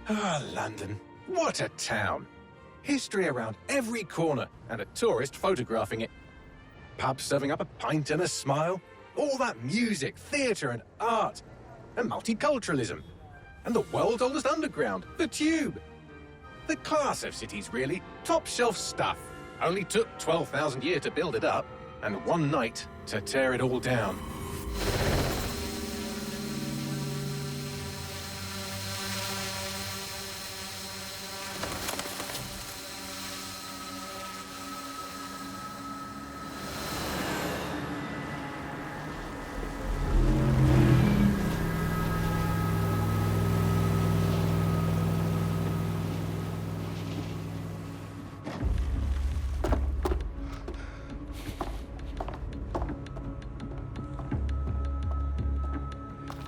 Ah, London. What a town. History around every corner, and a tourist photographing it. Pubs serving up a pint and a smile. All that music, theatre and art. And multiculturalism. And the world's oldest underground, the Tube. The class of cities, really. Top shelf stuff. Only took 12,000 years to build it up, and one night to tear it all down.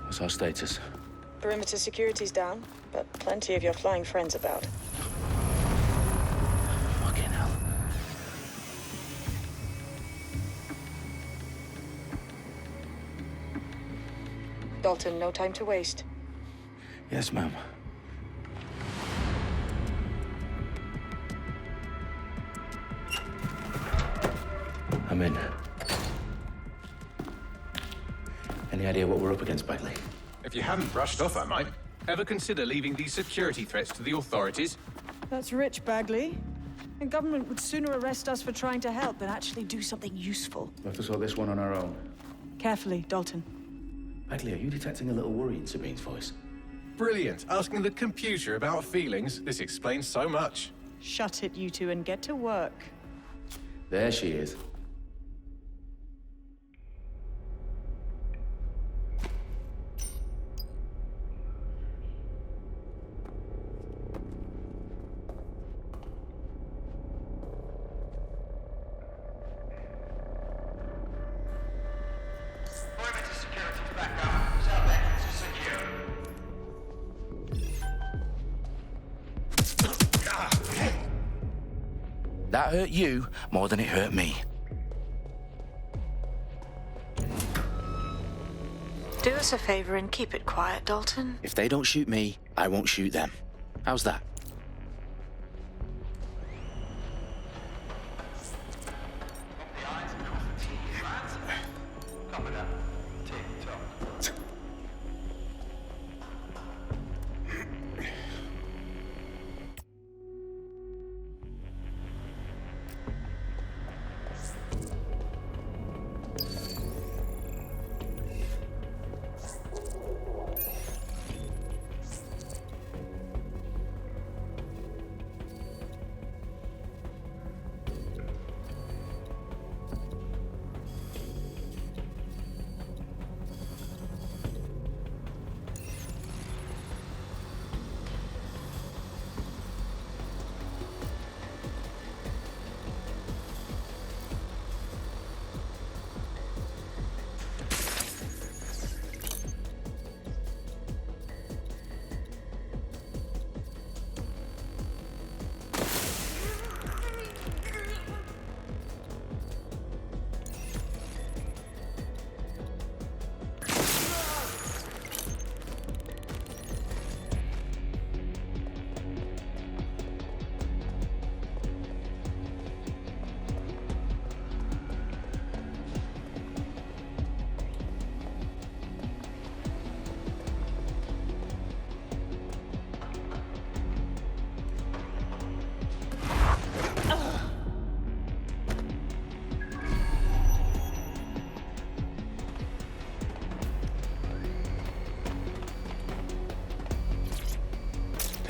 What's our status? Perimeter security's down, but plenty of your flying friends about. Fucking hell. Dalton, no time to waste. Yes, ma'am. I'm in. Any idea what we're up against, Bagley? If you haven't brushed off, I might. Ever consider leaving these security threats to the authorities? That's rich, Bagley. The government would sooner arrest us for trying to help than actually do something useful. We'll have to sort this one on our own. Carefully, Dalton. Bagley, are you detecting a little worry in Sabine's voice? Brilliant. Asking the computer about feelings. This explains so much. Shut it, you two, and get to work. There she is. That hurt you more than it hurt me. Do us a favor and keep it quiet, Dalton. If they don't shoot me, I won't shoot them. How's that?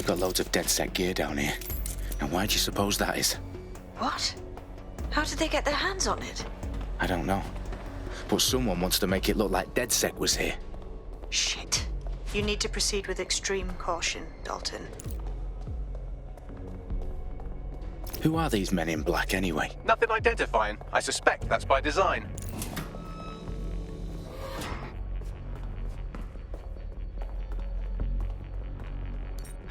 They've got loads of dead-set gear down here. And why do you suppose that is? What? How did they get their hands on it? I don't know. But someone wants to make it look like DedSec was here. Shit. You need to proceed with extreme caution, Dalton. Who are these men in black anyway? Nothing identifying. I suspect that's by design.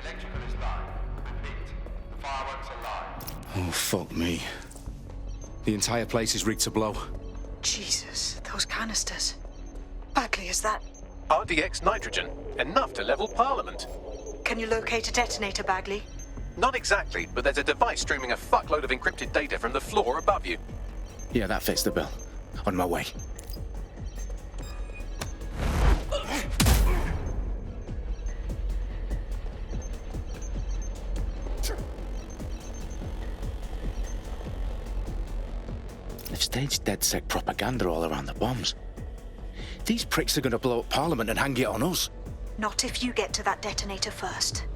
Electrical is live. Repeat. Fireworks are live. Oh, fuck me. The entire place is rigged to blow. Jesus, those canisters. Bagley, is that... RDX nitrogen. Enough to level Parliament. Can you locate a detonator, Bagley? Not exactly, but there's a device streaming a fuckload of encrypted data from the floor above you. Yeah, that fits the bill. On my way. They've staged DedSec propaganda all around the bombs. These pricks are going to blow up Parliament and hang it on us. Not if you get to that detonator first.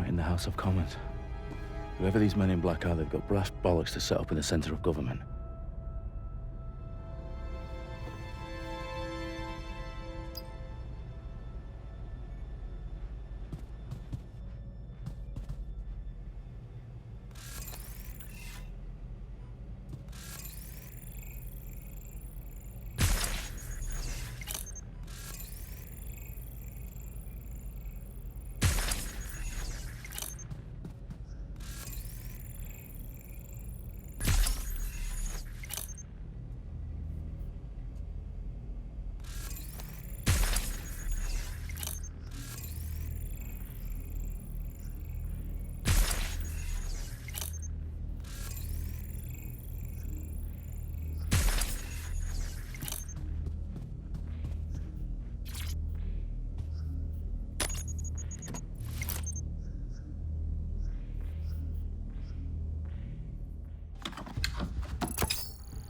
In the House of Commons. Whoever these men in black are, they've got brass bollocks to set up in the centre of government.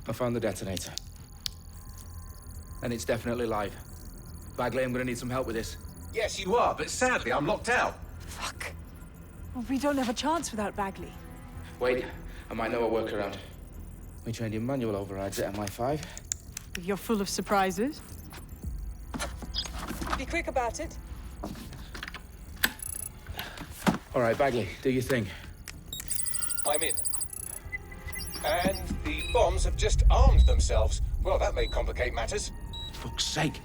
I found the detonator. And it's definitely live. Bagley, I'm gonna need some help with this. Yes, you are, but sadly I'm locked out. Fuck. Well, we don't have a chance without Bagley. Wait, I might know a workaround. We trained in manual overrides at MI5. You're full of surprises. Be quick about it. All right, Bagley, do your thing. I'm in. And the bombs have just armed themselves. Well, that may complicate matters. Fuck's sake.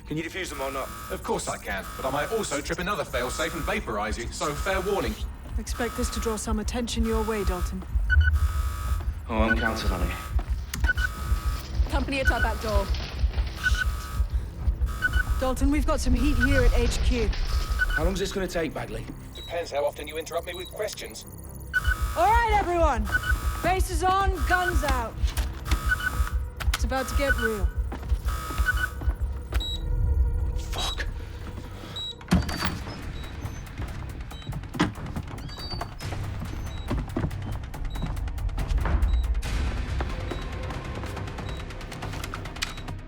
Can you defuse them or not? Of course I can, but I might also trip another failsafe and vaporize you, so fair warning. Expect this to draw some attention your way, Dalton. Oh, I'm counting on it. Company at our back door. Shit. Dalton, we've got some heat here at HQ. How long's this gonna take, Bagley? Depends how often you interrupt me with questions. All right, everyone. Faces on, guns out. It's about to get real. Fuck.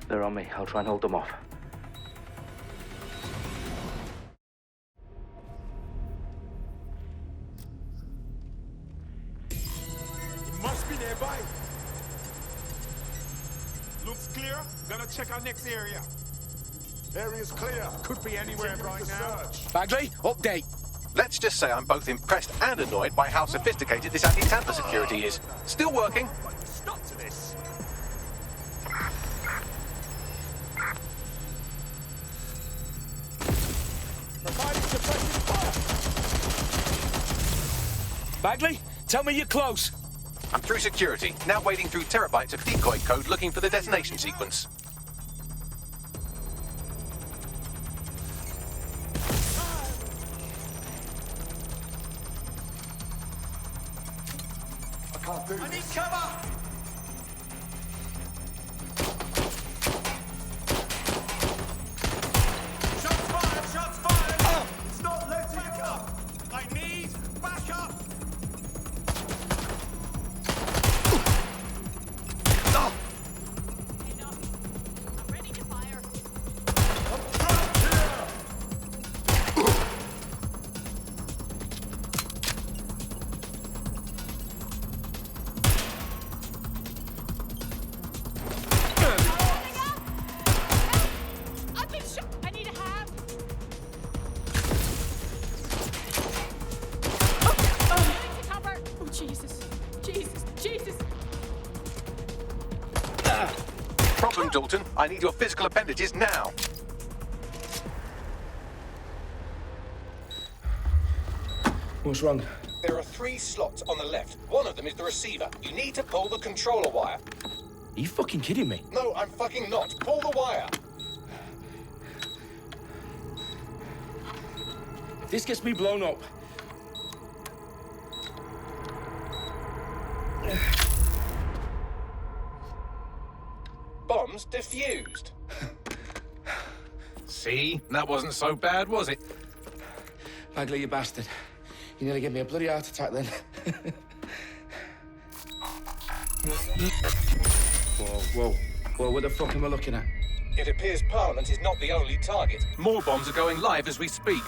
They're on me. I'll try and hold them off. Must be nearby. Looks clear. Gonna check our next area. Area's clear. Could be anywhere right now. Bagley, update. Let's just say I'm both impressed and annoyed by how sophisticated this anti-tamper security is. Still working. Stop to this. Providing suppressive fire. Bagley, tell me you're close. I'm through security, now wading through terabytes of decoy code looking for the detonation sequence. I can't do this. I need cover. Shots fired. Shots fired. Oh. It's not letting up. I need backup. Dalton. I need your physical appendages now. What's wrong? There are 3 slots on the left. One of them is the receiver. You need to pull the controller wire. Are you fucking kidding me? No, I'm fucking not. Pull the wire. If this gets me blown up... Bombs defused. See? That wasn't so bad, was it? Bagley, you bastard. You nearly gave me a bloody heart attack then. Whoa, what the fuck am I looking at? It appears Parliament is not the only target. More bombs are going live as we speak.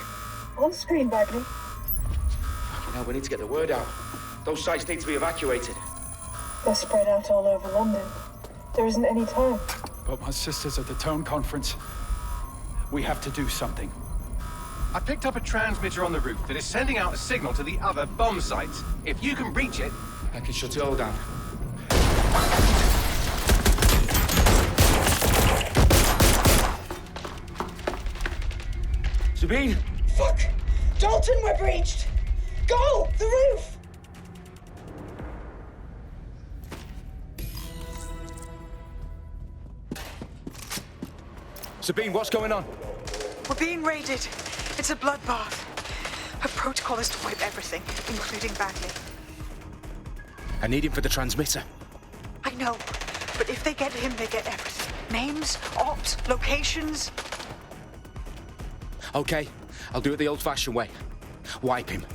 On screen, Bagley. Fucking hell, we need to get the word out. Those sites need to be evacuated. They're spread out all over London. There isn't any time. But my sister's at the Tone Conference. We have to do something. I picked up a transmitter on the roof that is sending out a signal to the other bomb sites. If you can reach it... I can shut it all down. Sabine! Fuck! Dalton, we're breached! Go! The roof! Sabine, what's going on? We're being raided. It's a bloodbath. Her protocol is to wipe everything, including Bagley. I need him for the transmitter. I know, but if they get him, they get everything. Names, ops, locations. Okay, I'll do it the old-fashioned way. Wipe him.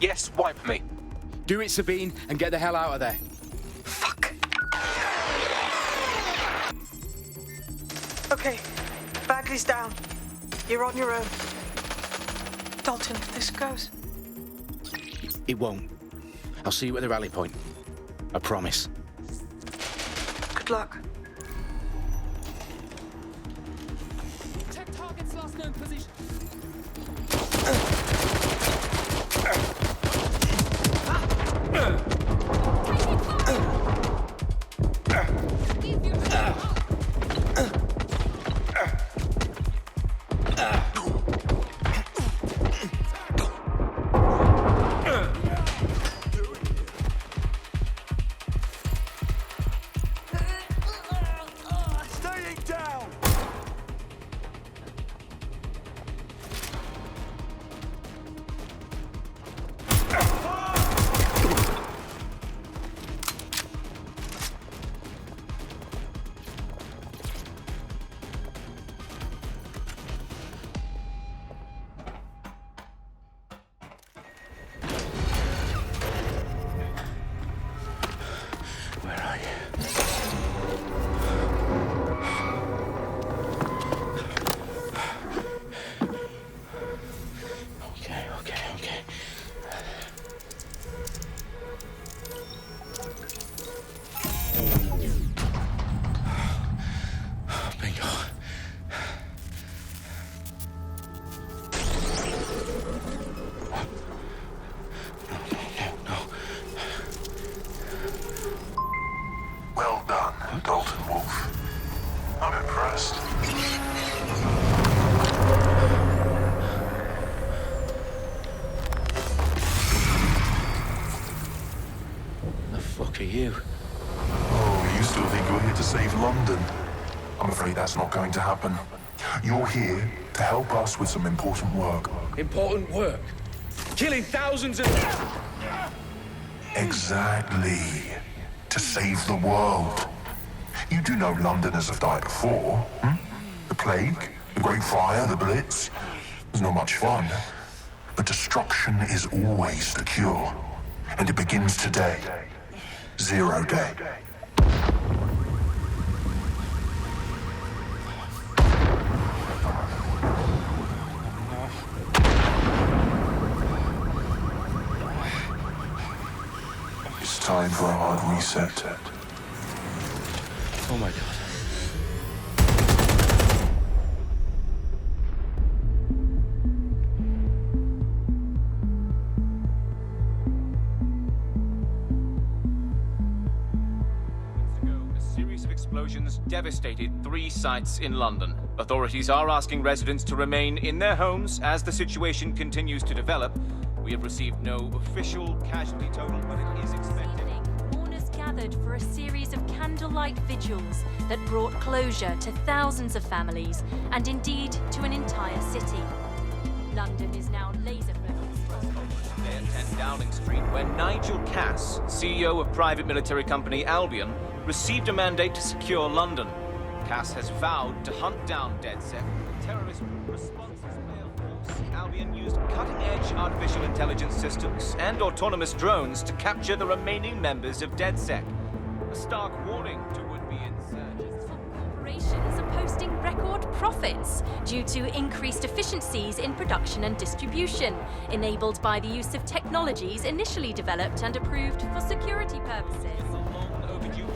Yes, wipe me. Do it, Sabine, and get the hell out of there. Fuck. Okay, Bagley's down. You're on your own. Dalton, if this goes... It won't. I'll see you at the rally point. I promise. Good luck. Check target's last known position. Staying down! Where are you? Okay. Bingo. No. Well done, Dalton Wolf. I'm impressed. The fuck are you? Oh, you still think you're here to save London? I'm afraid that's not going to happen. You're here to help us with some important work. Important work. Killing thousands of... Exactly. To save the world. You do know Londoners have died before, hmm? The Plague, the Great Fire, the Blitz. It's not much fun. But destruction is always the cure. And it begins today. 0 day. It's time for a hard reset. Oh my god. A series of explosions devastated 3 sites in London. Authorities are asking residents to remain in their homes as the situation continues to develop. We have received no official casualty total, but it is expected. Mourners gathered for a series of candlelight vigils that brought closure to thousands of families and indeed to an entire city. London is now laser-focused. 10 Downing Street, where Nigel Cass, CEO of private military company Albion, received a mandate to secure London. Cass has vowed to hunt down DedSec. Terrorist responses failed force. Albion used cutting-edge artificial intelligence systems and autonomous drones to capture the remaining members of DedSec. A stark warning to would-be insurgents. Corporations are posting record profits due to increased efficiencies in production and distribution, enabled by the use of technologies initially developed and approved for security purposes.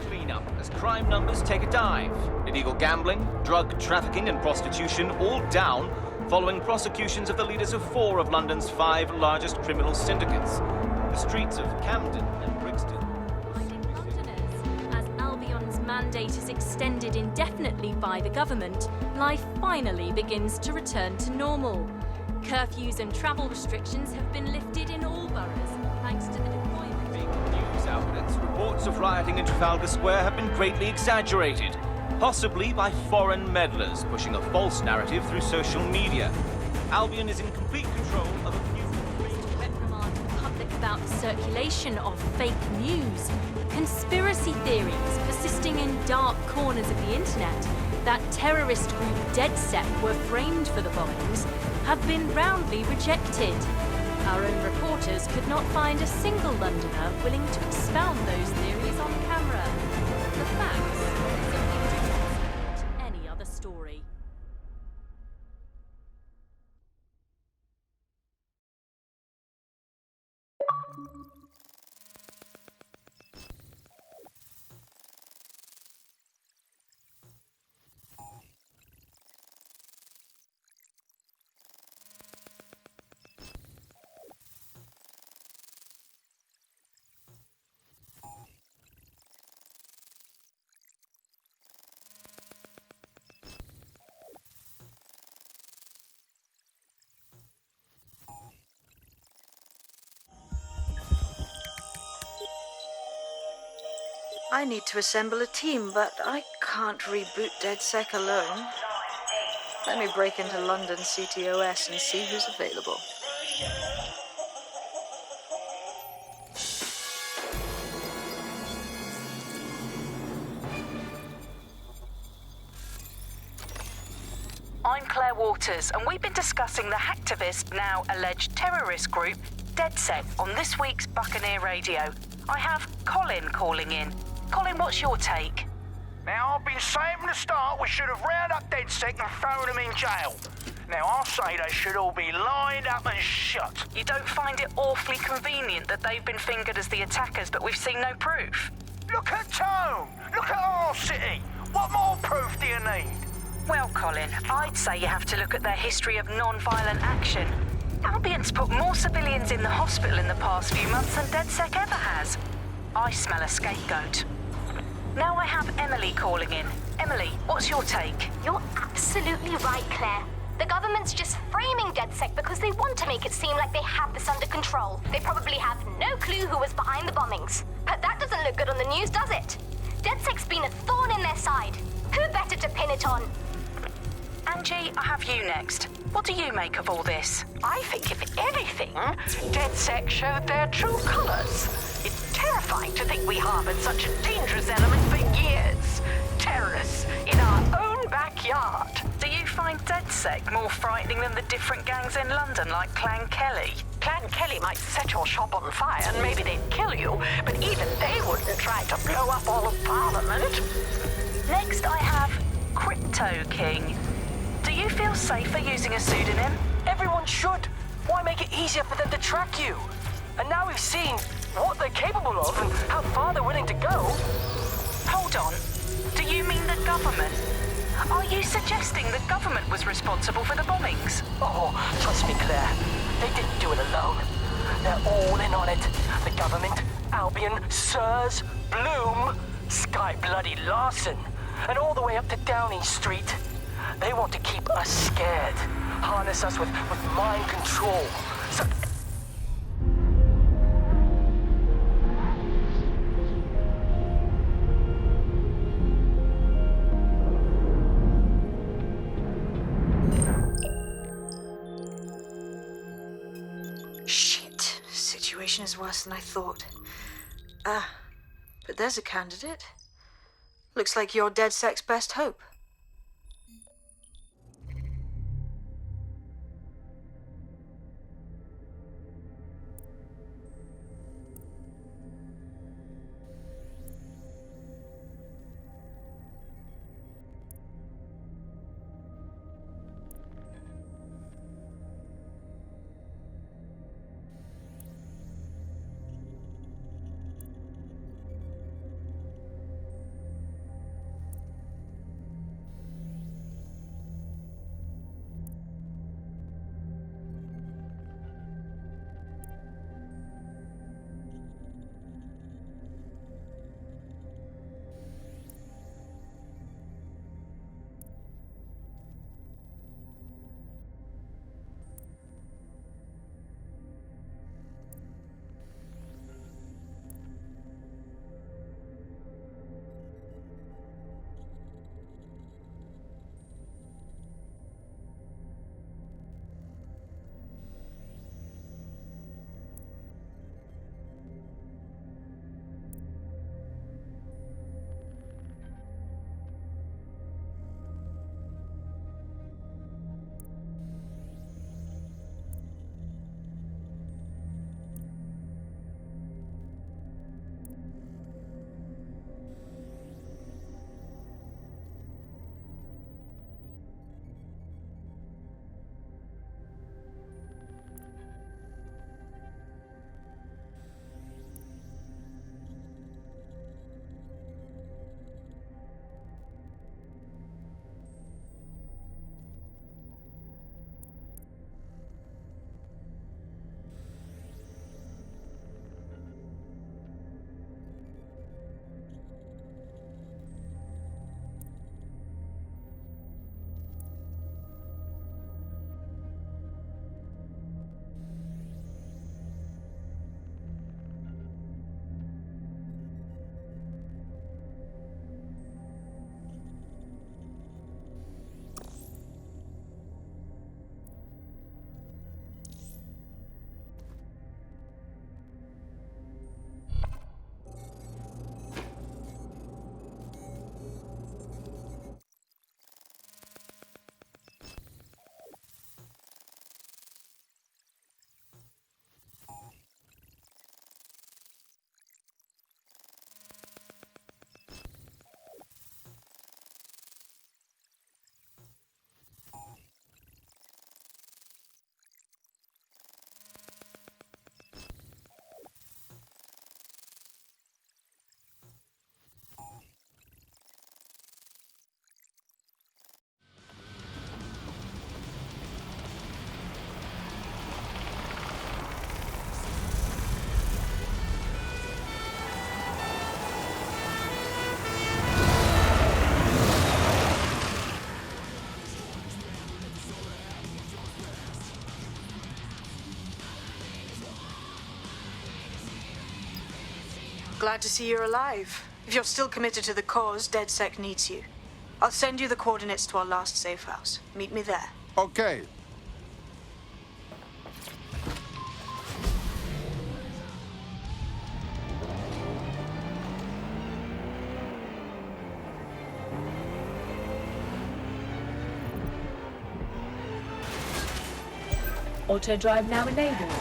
Cleanup as crime numbers take a dive. Illegal gambling, drug trafficking and prostitution all down following prosecutions of the leaders of 4 of London's 5 largest criminal syndicates. The streets of Camden and Brixton. As Albion's mandate is extended indefinitely by the government, life finally begins to return to normal. Curfews and travel restrictions have been lifted in all boroughs, thanks to the deployment. News outlets, reports of rioting in Trafalgar Square have been greatly exaggerated, possibly by foreign meddlers pushing a false narrative through social media. Albion is in complete control of a few... reprimand the public about the circulation of fake news, conspiracy theories persisting in dark corners of the internet that terrorist group DedSec were framed for the bombings have been roundly rejected. Our own reporters could not find a single Londoner willing to expound those theories on camera. The facts simply don't support any other story. I need to assemble a team, but I can't reboot DedSec alone. Let me break into London CTOS and see who's available. I'm Claire Waters, and we've been discussing the hacktivist, now alleged terrorist group, DedSec, on this week's Buccaneer Radio. I have Colin calling in. Colin, what's your take? Now, I've been saying from the start we should have rounded up DedSec and thrown them in jail. Now, I'll say they should all be lined up and shot. You don't find it awfully convenient that they've been fingered as the attackers, but we've seen no proof? Look at Tone! Look at our city! What more proof do you need? Well, Colin, I'd say you have to look at their history of non-violent action. Albion's put more civilians in the hospital in the past few months than DedSec ever has. I smell a scapegoat. Now I have Emily calling in. Emily, what's your take? You're absolutely right, Claire. The government's just framing DedSec because they want to make it seem like they have this under control. They probably have no clue who was behind the bombings. But that doesn't look good on the news, does it? DedSec's been a thorn in their side. Who better to pin it on? Angie, I have you next. What do you make of all this? I think, if anything, DedSec showed their true colors. It's terrifying to think we harbored such a dangerous element for years. Terrorists in our own backyard. Do you find DedSec more frightening than the different gangs in London, like Clan Kelly? Clan Kelly might set your shop on fire and maybe they'd kill you, but even they wouldn't try to blow up all of Parliament. Next, I have Crypto King. Do you feel safer using a pseudonym? Everyone should. Why make it easier for them to track you? And now we've seen what they're capable of and how far they're willing to go. Hold on. Do you mean the government? Are you suggesting the government was responsible for the bombings? Oh, trust me, Claire. They didn't do it alone. They're all in on it. The government, Albion, Sirs, Bloom, Sky Bloody Larson. and all the way up to Downing Street. They want to keep us scared, harness us with mind control. So Shit. Situation is worse than I thought. But there's a candidate. Looks like you're DedSec's best hope. Glad to see you're alive. If you're still committed to the cause, DedSec needs you. I'll send you the coordinates to our last safe house. Meet me there. Okay. Auto drive now enabled.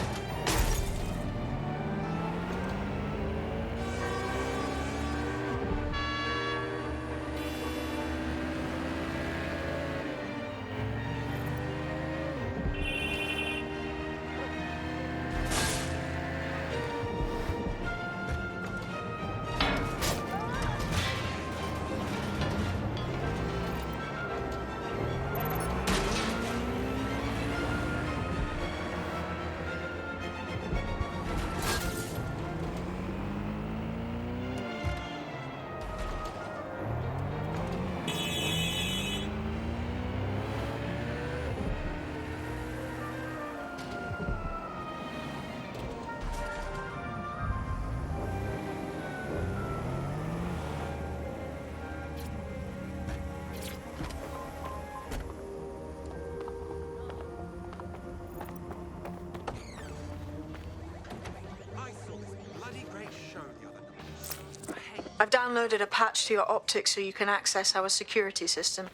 I've downloaded a patch to your optics so you can access our security system.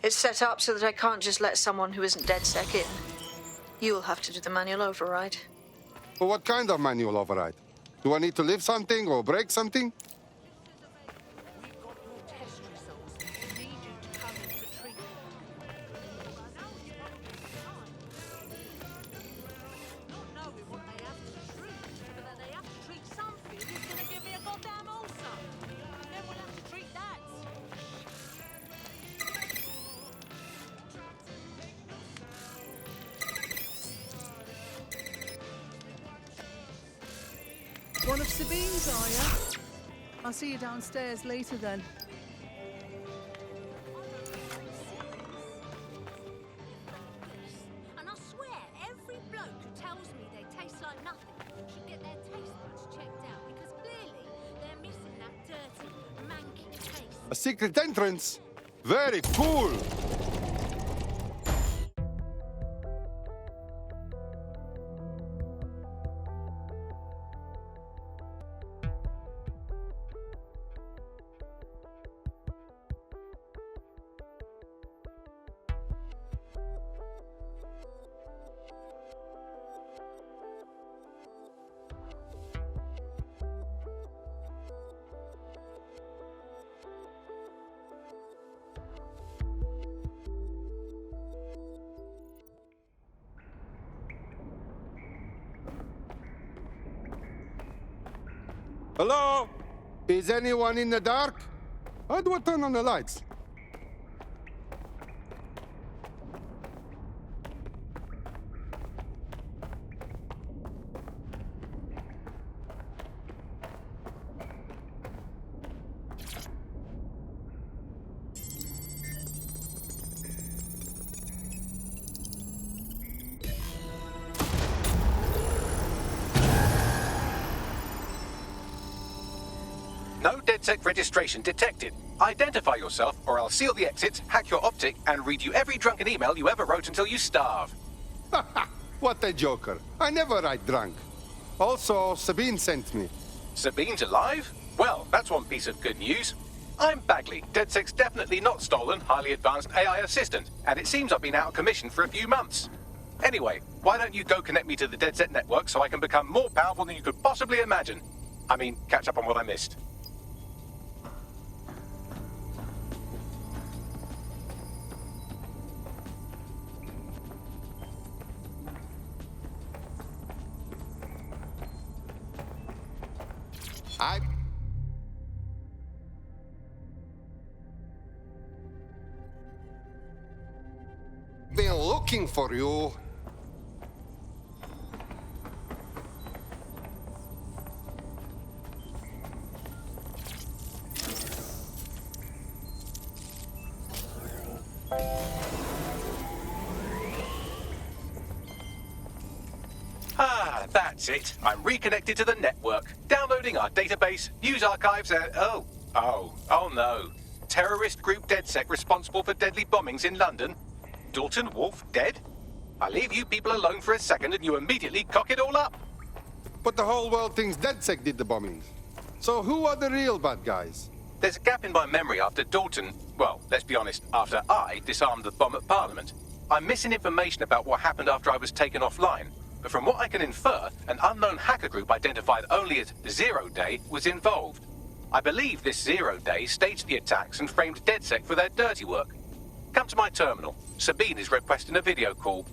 It's set up so that I can't just let someone who isn't DedSec in. You'll have to do the manual override. Well, what kind of manual override? Do I need to lift something or break something? One of Sabine's, are you? I'll see you downstairs later then. And I swear, every bloke who tells me they taste like nothing should get their taste buds checked out, because clearly they're missing that dirty, manky taste. A secret entrance? Very cool! Hello? Is anyone in the dark? How do I turn on the lights? No DedSec registration detected. Identify yourself, or I'll seal the exits, hack your optic, and read you every drunken email you ever wrote until you starve. What a joker. I never write drunk. Also, Sabine sent me. Sabine's alive? Well, that's one piece of good news. I'm Bagley, DedSec's definitely not stolen, highly advanced AI assistant, and it seems I've been out of commission for a few months. Anyway, why don't you go connect me to the DedSec network so I can become more powerful than you could possibly imagine? I mean, catch up on what I missed. I've been looking for you. Ah, that's it. I'm reconnected to the network, downloading our database, news archives, and oh no. Terrorist group DedSec responsible for deadly bombings in London? Dalton Wolf dead? I leave you people alone for a second and you immediately cock it all up. But the whole world thinks DedSec did the bombings. So who are the real bad guys? There's a gap in my memory after Dalton, well, let's be honest, after I disarmed the bomb at Parliament. I'm missing information about what happened after I was taken offline. But from what I can infer, an unknown hacker group identified only as Zero Day was involved. I believe this Zero Day staged the attacks and framed DedSec for their dirty work. Come to my terminal. Sabine is requesting a video call.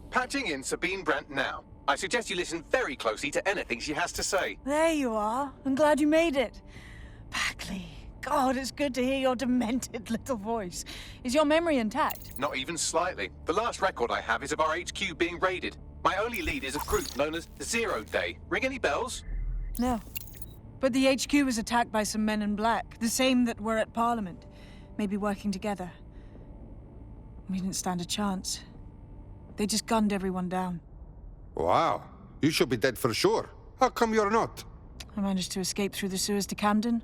Patching in Sabine Brandt now. I suggest you listen very closely to anything she has to say. There you are. I'm glad you made it. Bagley, God, it's good to hear your demented little voice. Is your memory intact? Not even slightly. The last record I have is of our HQ being raided. My only lead is a group known as Zero Day. Ring any bells? No. But the HQ was attacked by some men in black, the same that were at Parliament. Maybe working together. We didn't stand a chance. They just gunned everyone down. Wow. You should be dead for sure. How come you're not? I managed to escape through the sewers to Camden.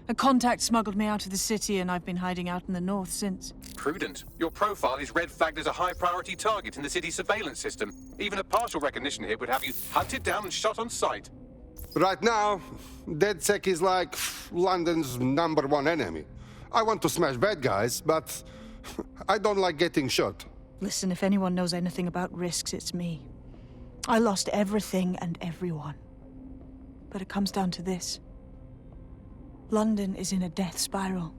A contact smuggled me out of the city, and I've been hiding out in the north since. Prudent. Your profile is red flagged as a high-priority target in the city's surveillance system. Even a partial recognition here would have you hunted down and shot on sight. Right now, DedSec is like London's #1 enemy. I want to smash bad guys, but I don't like getting shot. Listen, if anyone knows anything about risks, it's me. I lost everything and everyone. But it comes down to this. London is in a death spiral.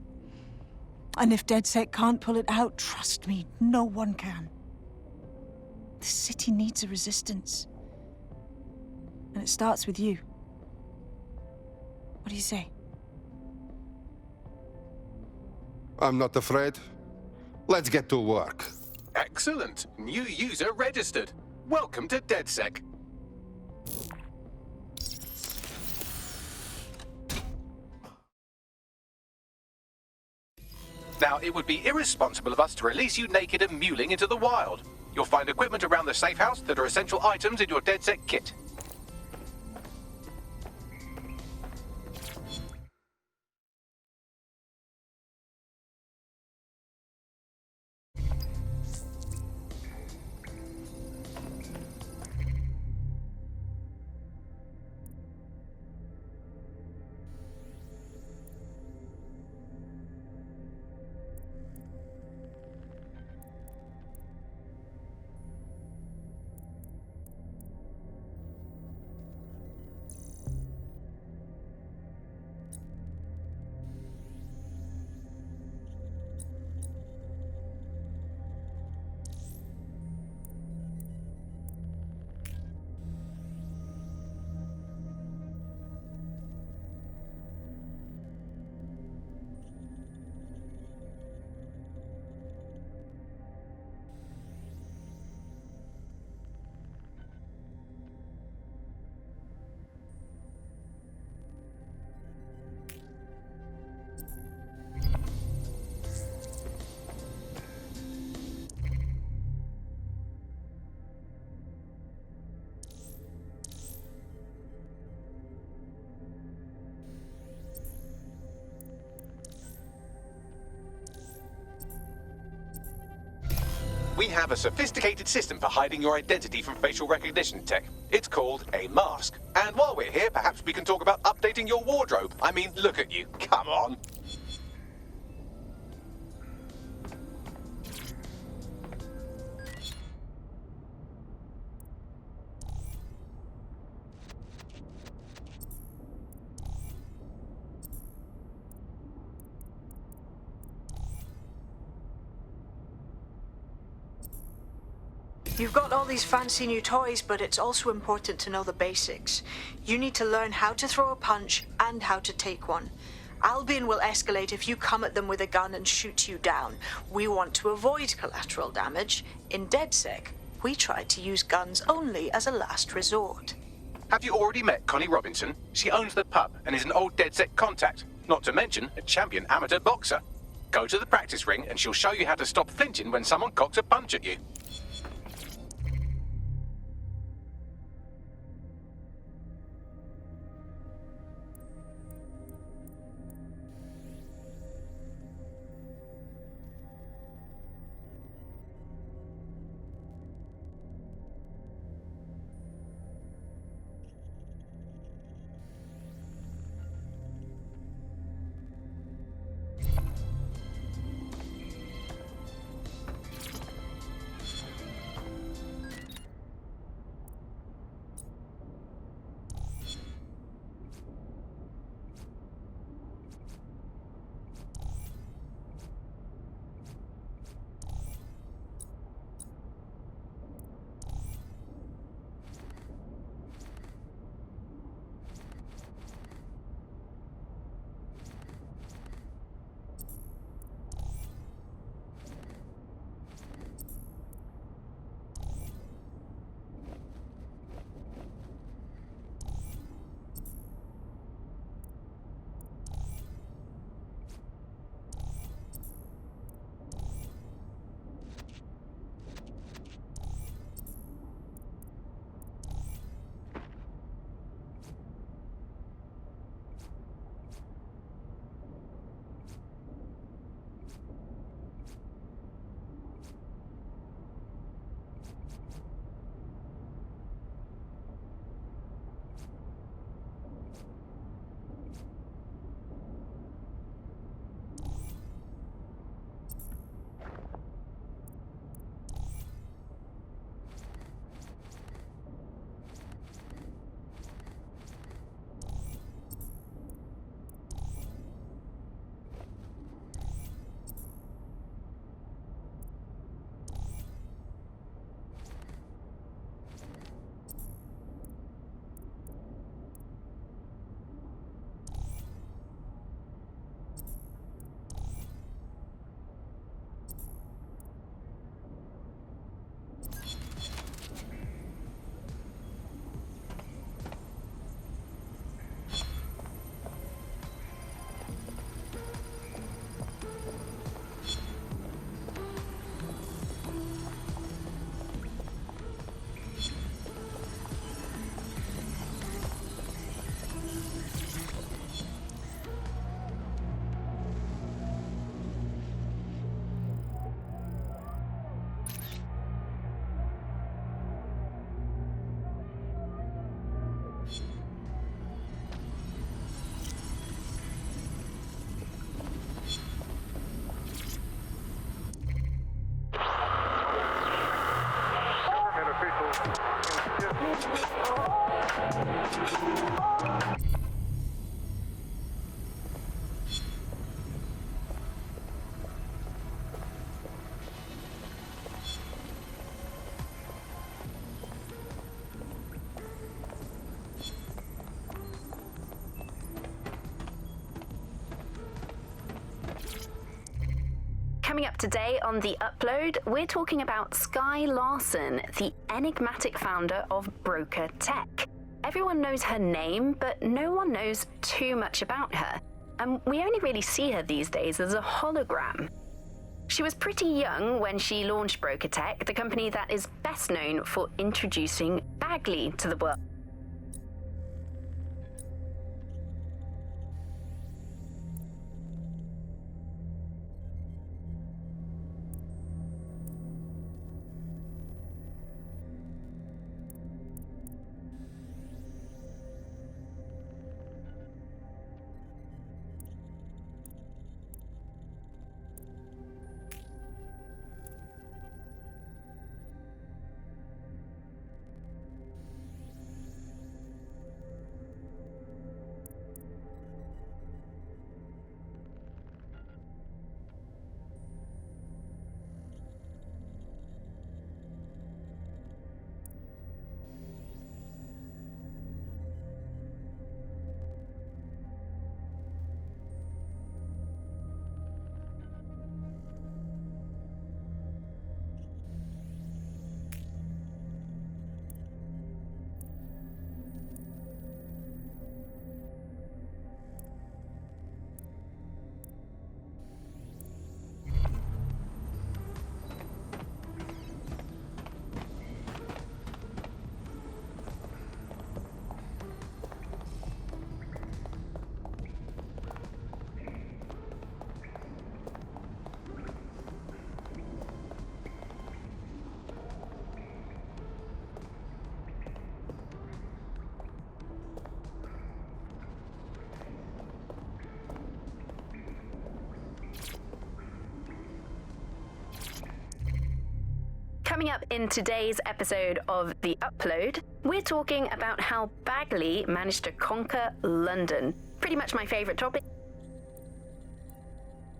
And if DedSec can't pull it out, trust me, no one can. The city needs a resistance. And it starts with you. What do you say? I'm not afraid. Let's get to work. Excellent. New user registered. Welcome to DedSec. Now, it would be irresponsible of us to release you naked and mewling into the wild. You'll find equipment around the safe house that are essential items in your DedSec kit. We have a sophisticated system for hiding your identity from facial recognition tech. It's called a mask. And while we're here, perhaps we can talk about updating your wardrobe. I mean, look at you. Come on. You've got all these fancy new toys, but it's also important to know the basics. You need to learn how to throw a punch and how to take one. Albion will escalate if you come at them with a gun and shoot you down. We want to avoid collateral damage. In DedSec, we try to use guns only as a last resort. Have you already met Connie Robinson? She owns the pub and is an old DedSec contact, not to mention a champion amateur boxer. Go to the practice ring and she'll show you how to stop flinching when someone cocks a punch at you. Coming up today on The Upload, we're talking about Skye Larson, the enigmatic founder of Broker Tech. Everyone knows her name, but no one knows too much about her. And we only really see her these days as a hologram. She was pretty young when she launched Broker Tech, the company that is best known for introducing Bagley to the world. Coming up in today's episode of The Upload, we're talking about how Bagley managed to conquer London. Pretty much my favourite topic.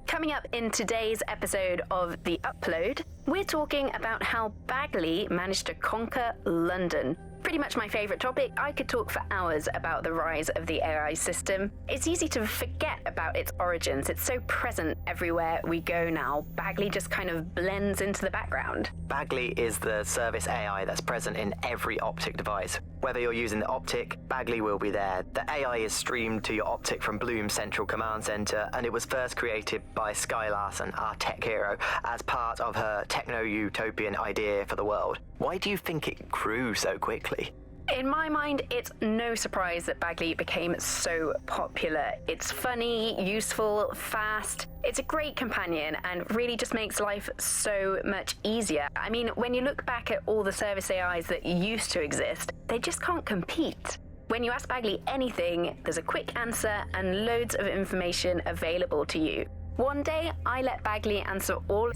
Coming up in today's episode of The Upload, we're talking about how Bagley managed to conquer London. Pretty much my favourite topic. I could talk for hours about the rise of the AI system. It's easy to forget about its origins. It's so present everywhere we go now. Bagley just kind of blends into the background. Bagley is the service AI that's present in every optic device. Whether you're using the optic, Bagley will be there. The AI is streamed to your optic from Bloom's central command center, and it was first created by Skye Larson, our tech hero, as part of her techno-utopian idea for the world. Why do you think it grew so quickly? In my mind, it's no surprise that Bagley became so popular. It's funny, useful, fast. It's a great companion and really just makes life so much easier. I mean, when you look back at all the service AIs that used to exist, they just can't compete. When you ask Bagley anything, there's a quick answer and loads of information available to you. One day, I let Bagley answer all...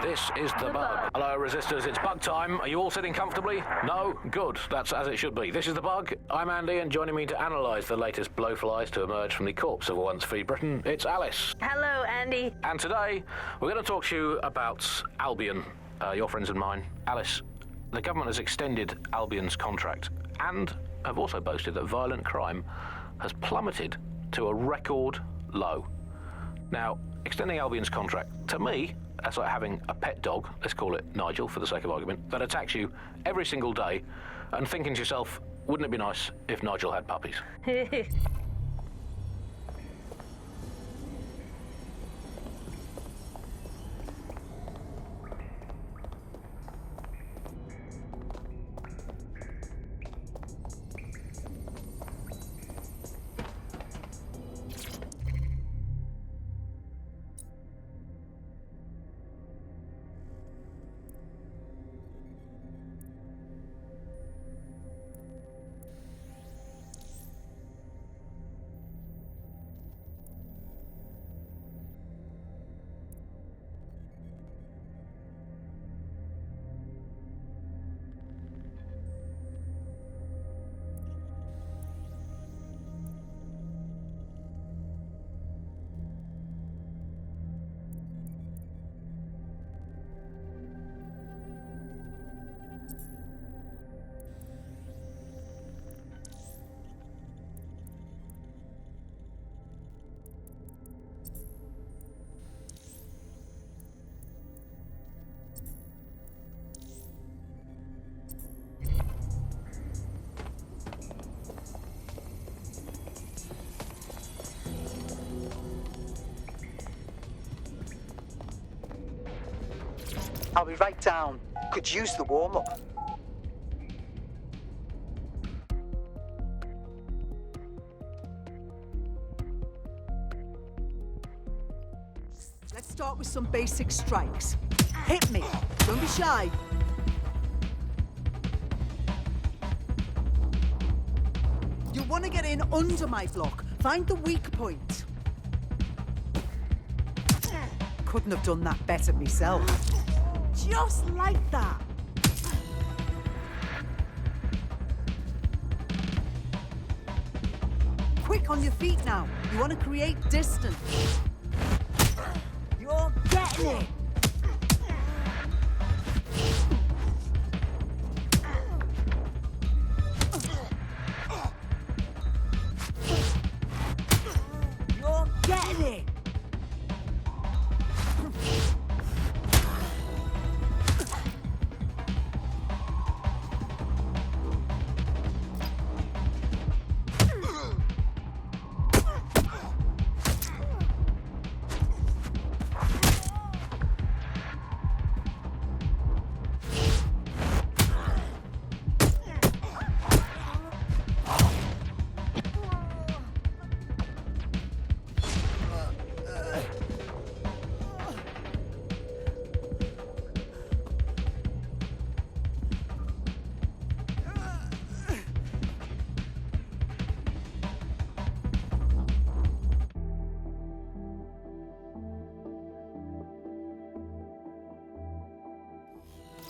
This is the bug. Hello, resistors. It's bug time. Are you all sitting comfortably? No? Good. That's as it should be. This is the bug. I'm Andy, and joining me to analyse the latest blowflies to emerge from the corpse of a once free Britain, it's Alice. Hello, Andy. And today, we're going to talk to you about Albion, your friends and mine. Alice, the government has extended Albion's contract and have also boasted that violent crime has plummeted to a record low. Now, extending Albion's contract, to me, that's like having a pet dog, let's call it Nigel for the sake of argument, that attacks you every single day and thinking to yourself, wouldn't it be nice if Nigel had puppies? I'll be right down. Could use the warm-up. Let's start with some basic strikes. Hit me. Don't be shy. You'll want to get in under my block. Find the weak point. Couldn't have done that better myself. Just like that. Quick on your feet now. You want to create distance. You're getting it. You're getting it.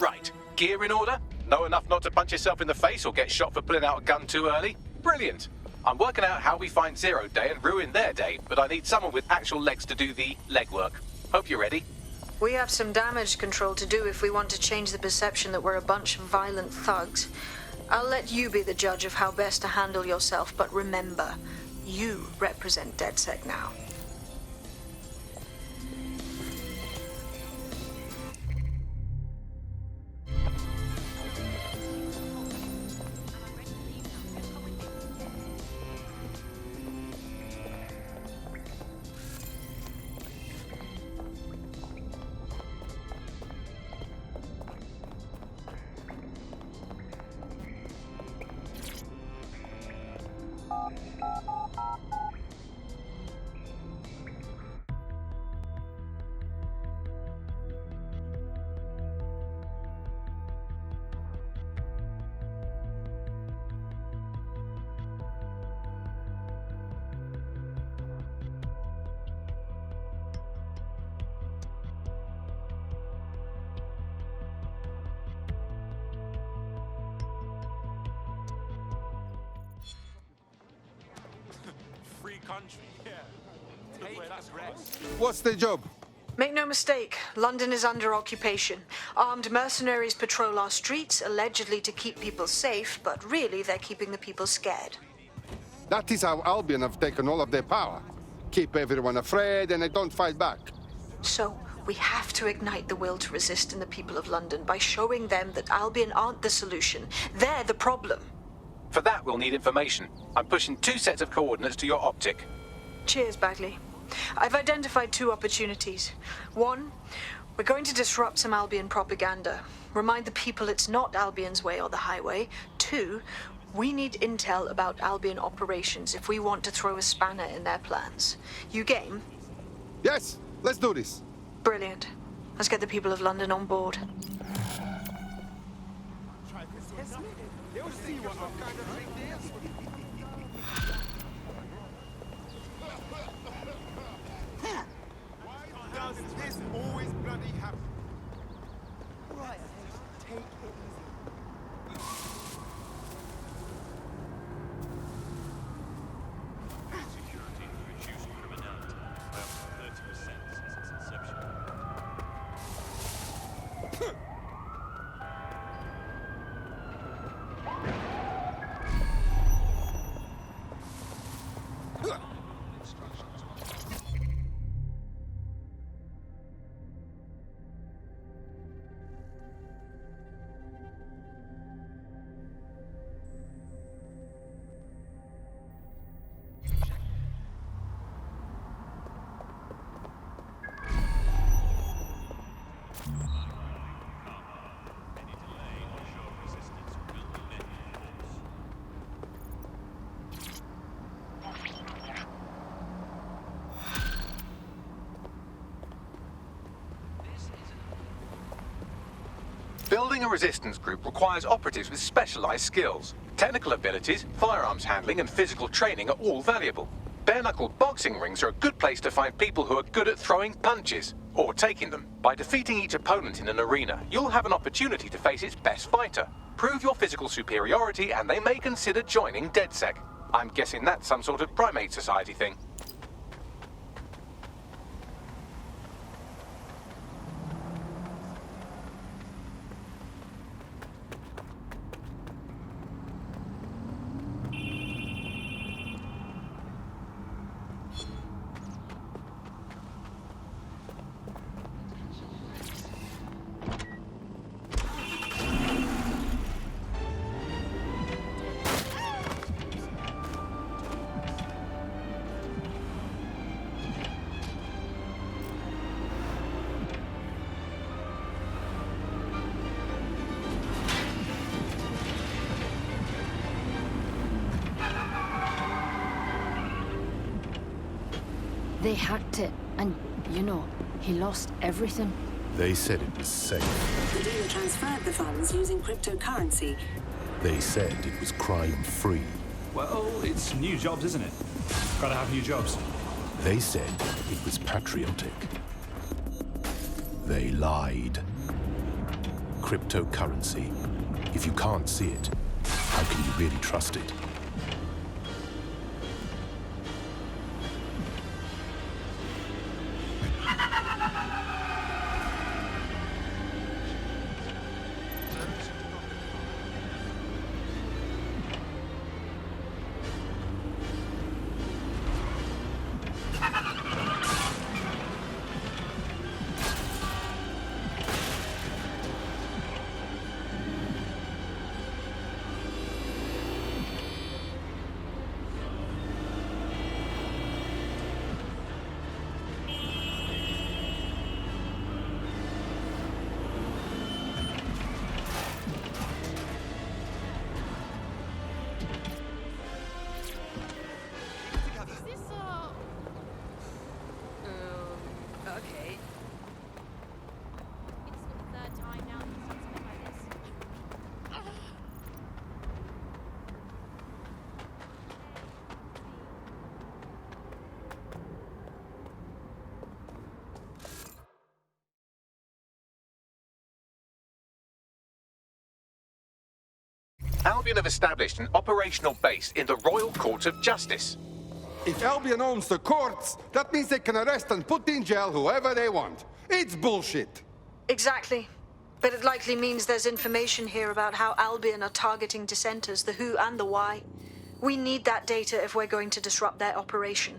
Right, gear in order? Know enough not to punch yourself in the face or get shot for pulling out a gun too early? Brilliant. I'm working out how we find Zero Day and ruin their day, but I need someone with actual legs to do the legwork. Hope you're ready. We have some damage control to do if we want to change the perception that we're a bunch of violent thugs. I'll let you be the judge of how best to handle yourself, but remember, you represent DedSec now. Country, yeah. Take a rest. What's the job? Make no mistake, London is under occupation. Armed mercenaries patrol our streets, allegedly to keep people safe, but really they're keeping the people scared. That is how Albion have taken all of their power. Keep everyone afraid and they don't fight back. So, we have to ignite the will to resist in the people of London by showing them that Albion aren't the solution. They're the problem. For that, we'll need information. I'm pushing 2 sets of coordinates to your optic. Cheers, Bagley. I've identified 2 opportunities. 1, we're going to disrupt some Albion propaganda. Remind the people it's not Albion's way or the highway. 2, we need intel about Albion operations if we want to throw a spanner in their plans. You game? Yes, let's do this. Brilliant. Let's get the people of London on board. They'll see what kind of thing this is. Why does this always bloody happen? Right, take it easy. Security reduced criminality by up to 30% since its inception. Building a resistance group requires operatives with specialized skills. Technical abilities, firearms handling, and physical training are all valuable. Bare-knuckle boxing rings are a good place to find people who are good at throwing punches, or taking them. By defeating each opponent in an arena, you'll have an opportunity to face its best fighter. Prove your physical superiority, and they may consider joining DedSec. I'm guessing that's some sort of primate society thing. They hacked it, and, you know, he lost everything. They said it was safe. The dealer transferred the funds using cryptocurrency. They said it was crime-free. Well, it's new jobs, isn't it? Gotta have new jobs. They said it was patriotic. They lied. Cryptocurrency. If you can't see it, how can you really trust it? Albion have established an operational base in the Royal Court of Justice. If Albion owns the courts, that means they can arrest and put in jail whoever they want. It's bullshit. Exactly. But it likely means there's information here about how Albion are targeting dissenters, the who and the why. We need that data if we're going to disrupt their operation.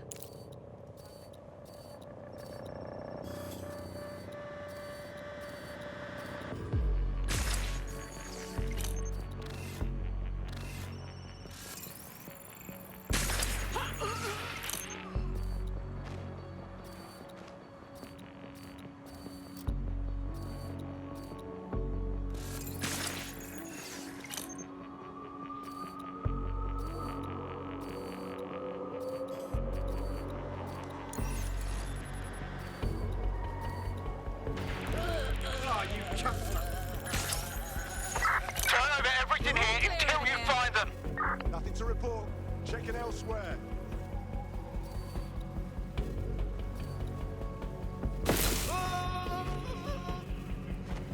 Nothing to report. Checking elsewhere.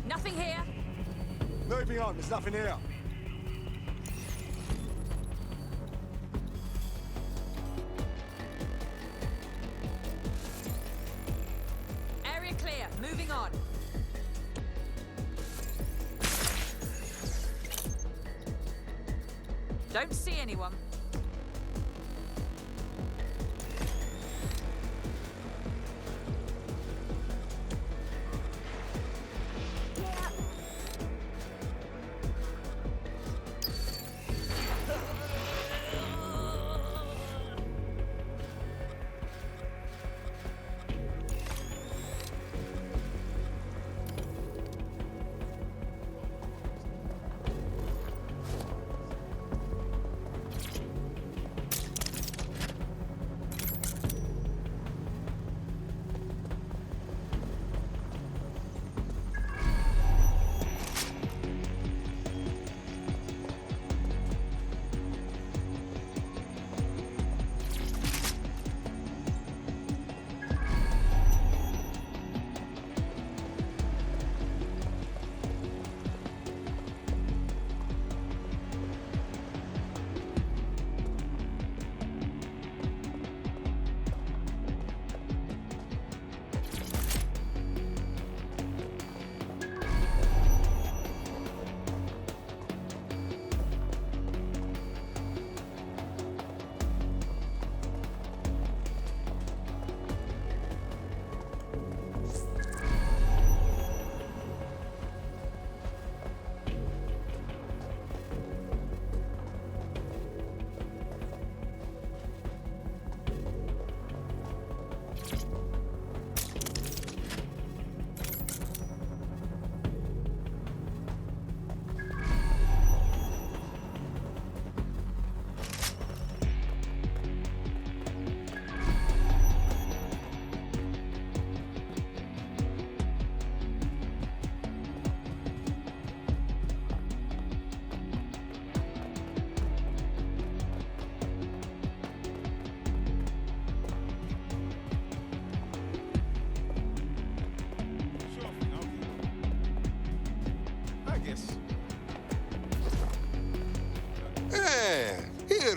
Nothing here. Moving on, there's nothing here. Area clear. Moving on. Don't see anyone.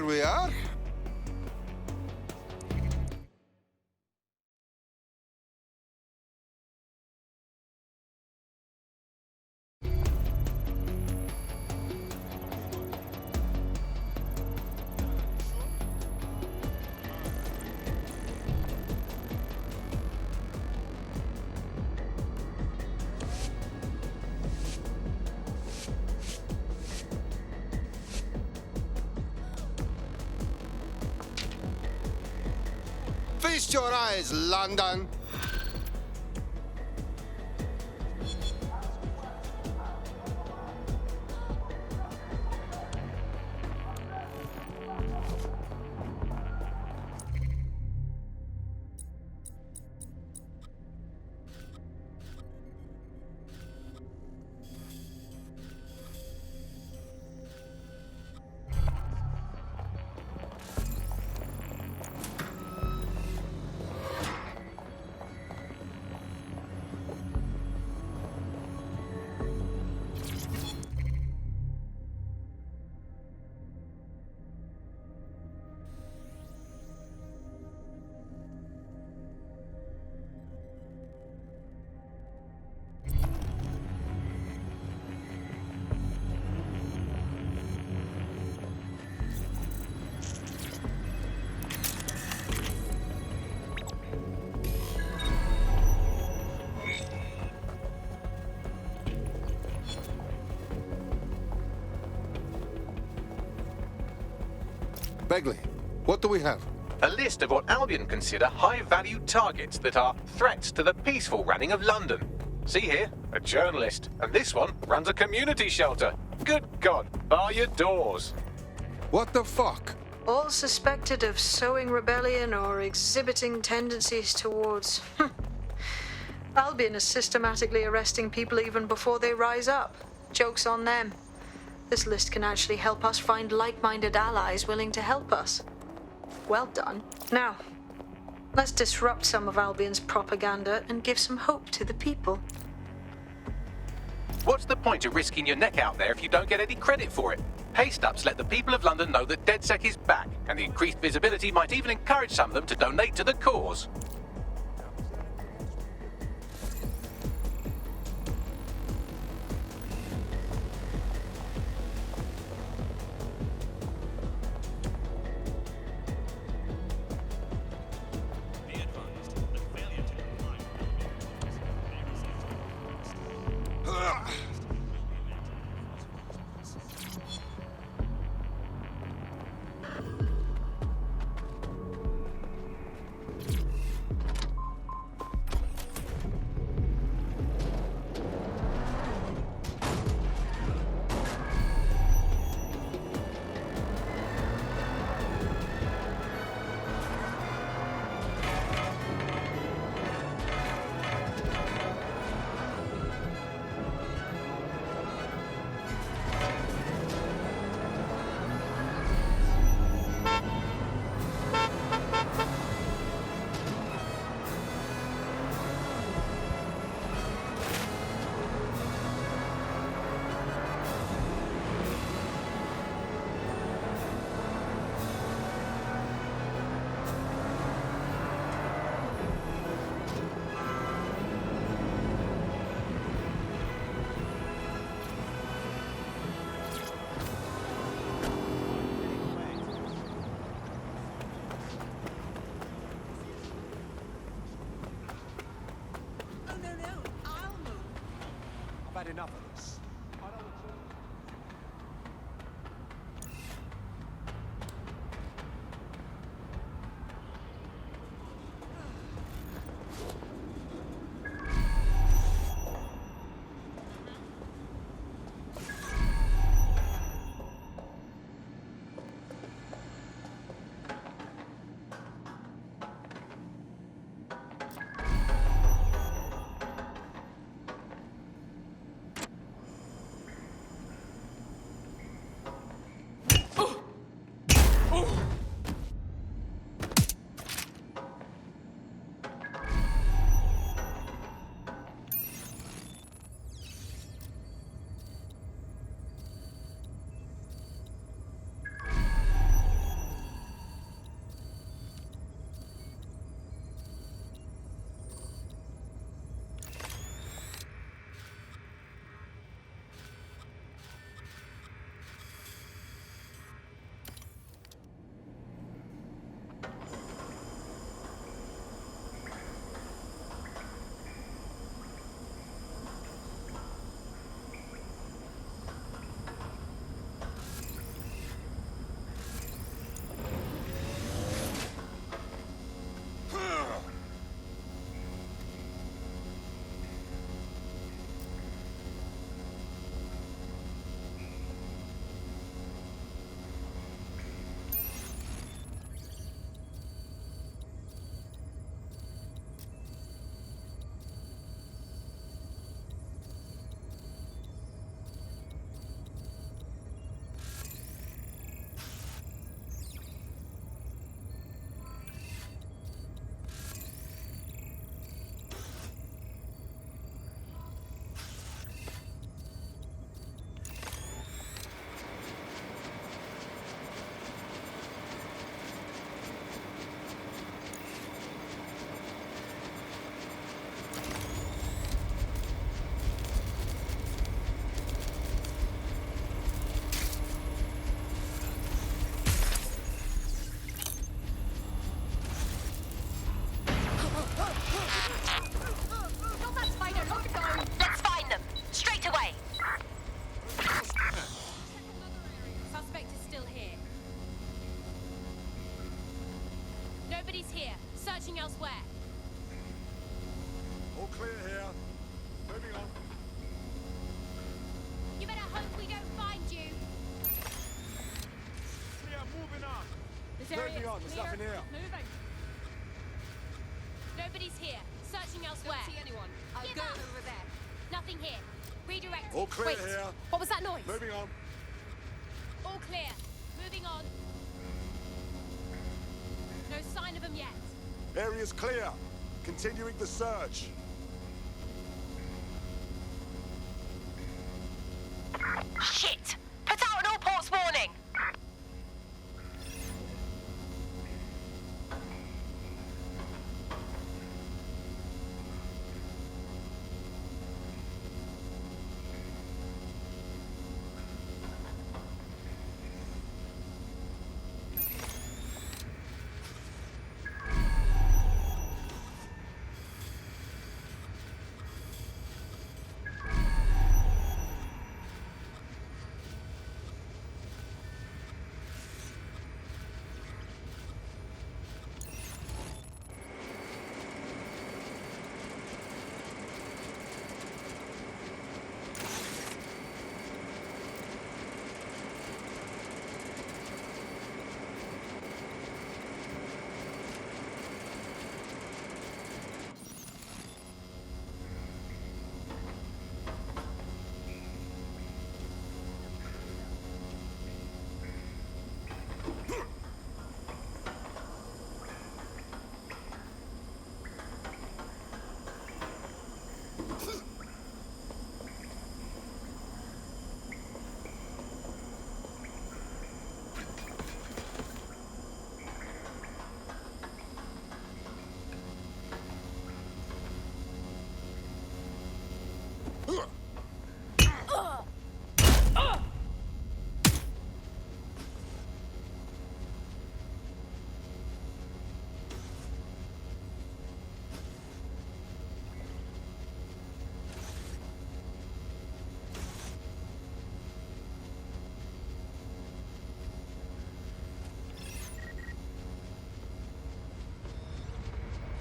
we are. Feast your eyes, London. Bagley, what do we have? A list of what Albion consider high-value targets that are threats to the peaceful running of London. See here, a journalist, and this one runs a community shelter. Good God, bar your doors. What the fuck? All suspected of sowing rebellion or exhibiting tendencies towards... Albion is systematically arresting people even before they rise up. Joke's on them. This list can actually help us find like-minded allies willing to help us. Well done. Now, let's disrupt some of Albion's propaganda and give some hope to the people. What's the point of risking your neck out there if you don't get any credit for it? Paste-ups let the people of London know that DedSec is back, and the increased visibility might even encourage some of them to donate to the cause. I've had enough of this. All clear here. Moving on. You better hope we don't find you. Clear, moving on. This area Moving is on, there's clear. nothing here. Moving. Nobody's here. Searching elsewhere. Don't see anyone. I'll Give go up. over there. Nothing here. Redirect. All clear Wait. here. What was that noise? Moving on. All clear. Moving on. No sign of them yet. Area's clear. Continuing the search. Shit! Put out an all ports warning!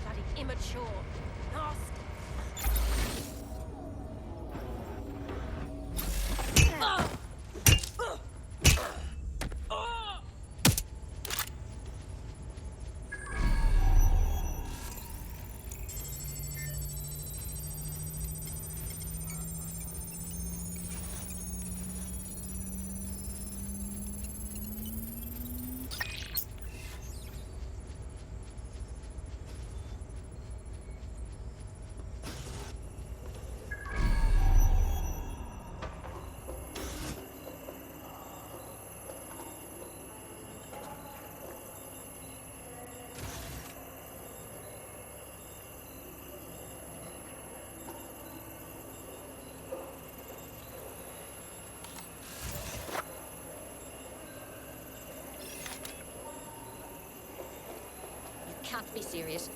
Bloody immature. Nasty. Can't be serious.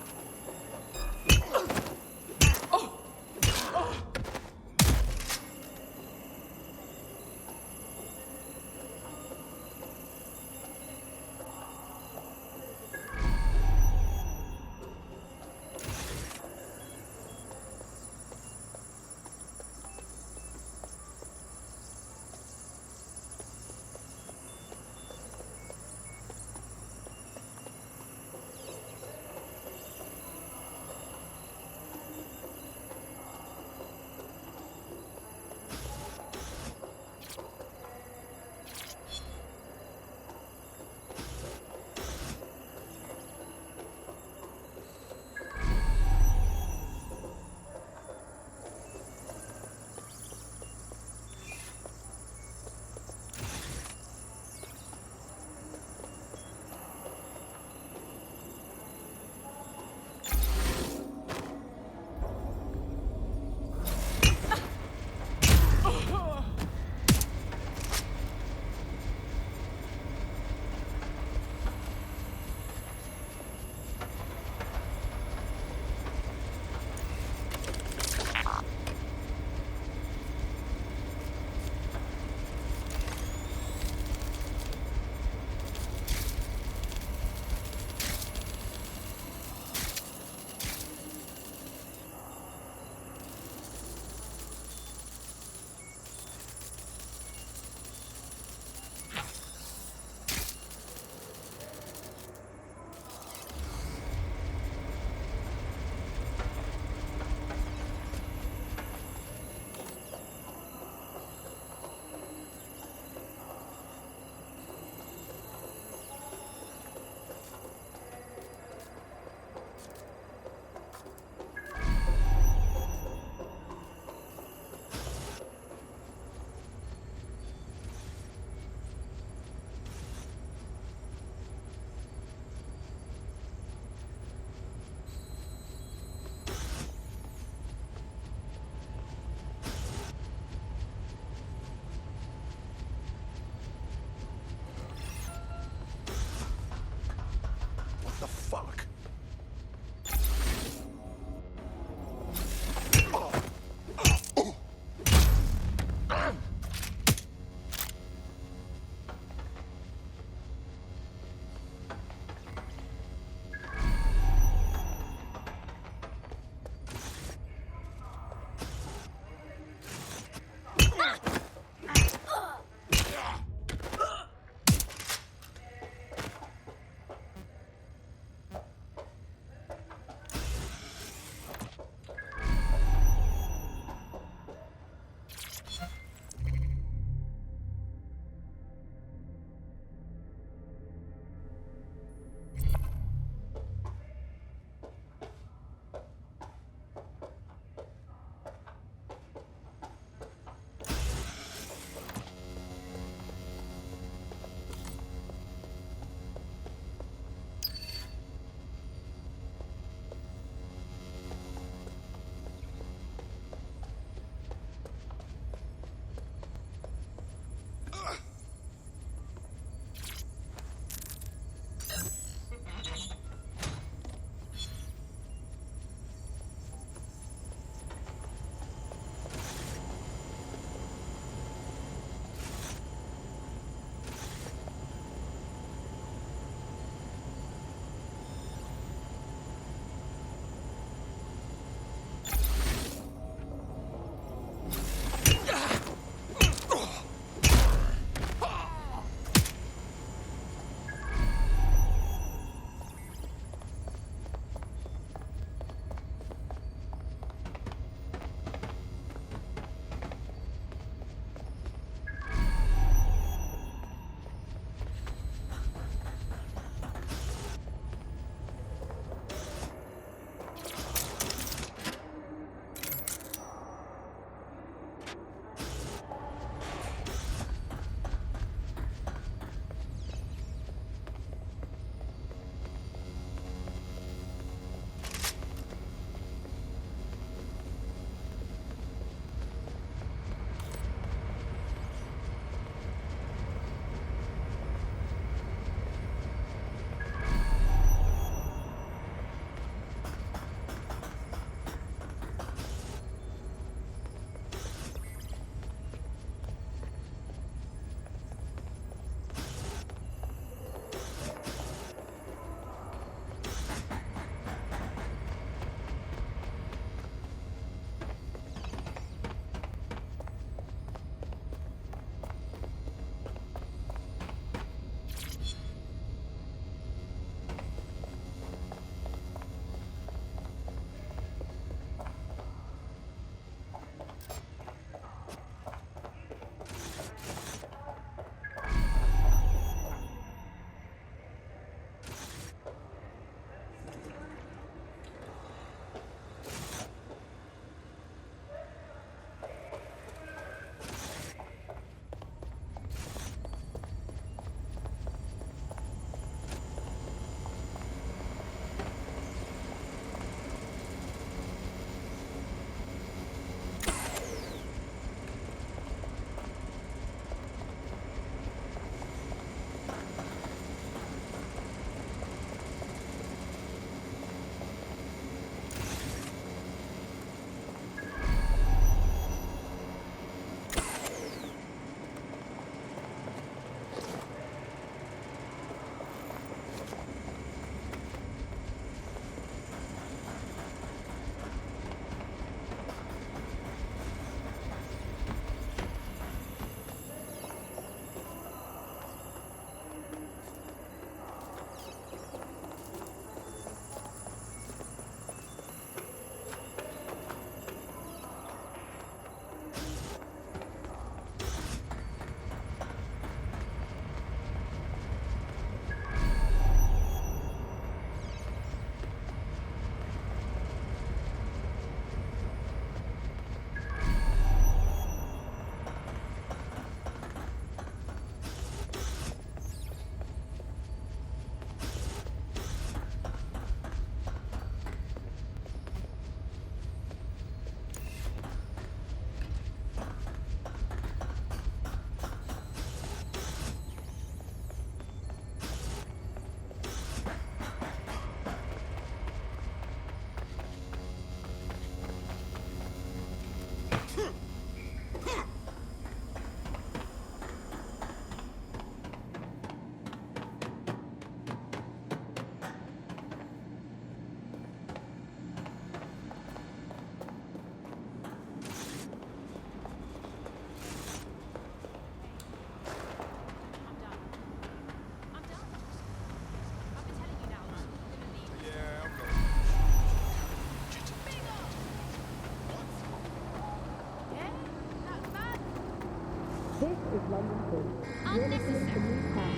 This is London Bridge. You're listening to News Town.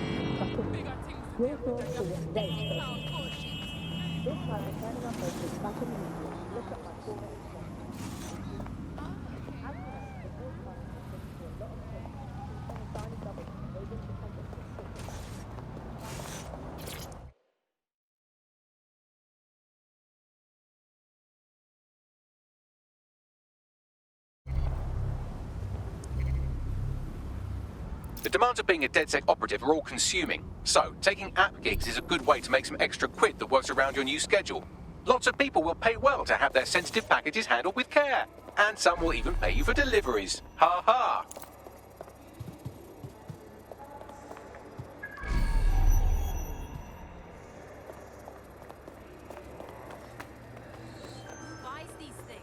Your source for what's very special. This time we're turning our focus back in the media to look at my former The demands of being a DedSec operative are all-consuming, so taking app gigs is a good way to make some extra quid that works around your new schedule. Lots of people will pay well to have their sensitive packages handled with care, and some will even pay you for deliveries. Ha ha! Buys these things.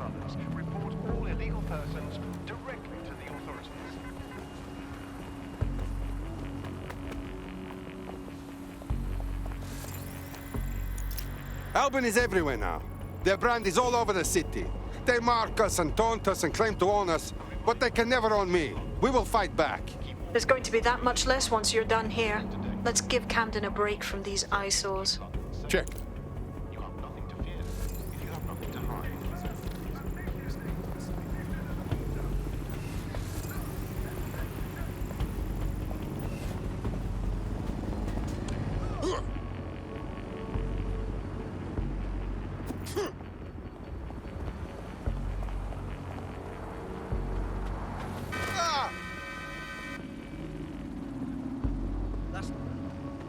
others. Report all illegal persons directly to the authorities. Albion is everywhere now. Their brand is all over the city. They mark us and taunt us and claim to own us, but they can never own me. We will fight back. There's going to be that much less once you're done here. Let's give Camden a break from these eyesores. Check.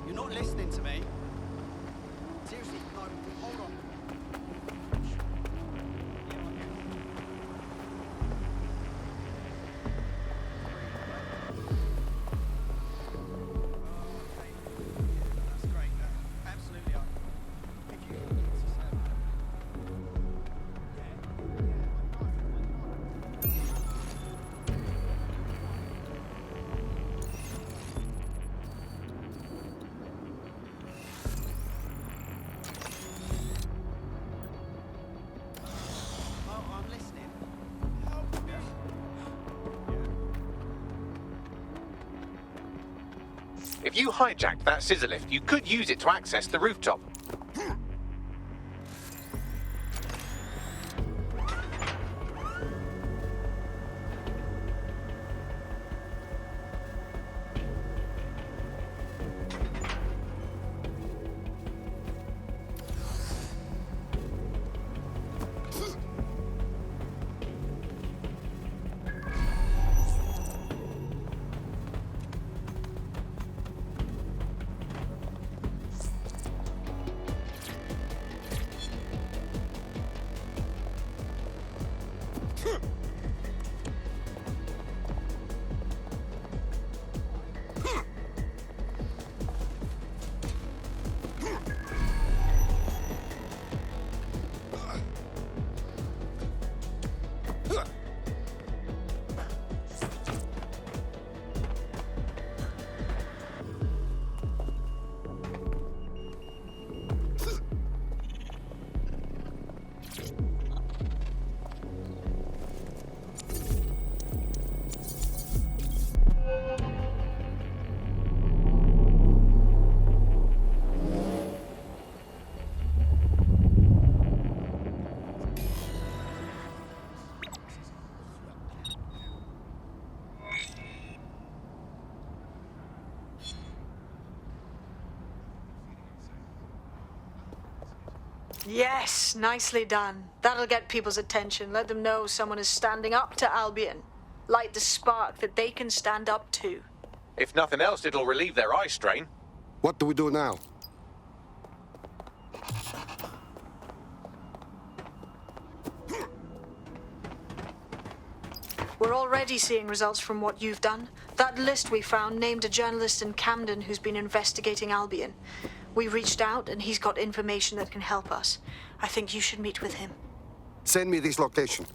You're not listening to me. Seriously, no, hold on. That's great. Absolutely. I think you can get this out. I'm listening. If you hijacked that scissor lift, you could use it to access the rooftop. Yes, nicely done. That'll get people's attention. Let them know someone is standing up to Albion. Light the spark that they can stand up to. If nothing else, it'll relieve their eye strain. What do we do now? We're already seeing results from what you've done. That list we found named a journalist in Camden who's been investigating Albion. We reached out and he's got information that can help us. I think you should meet with him. Send me this location.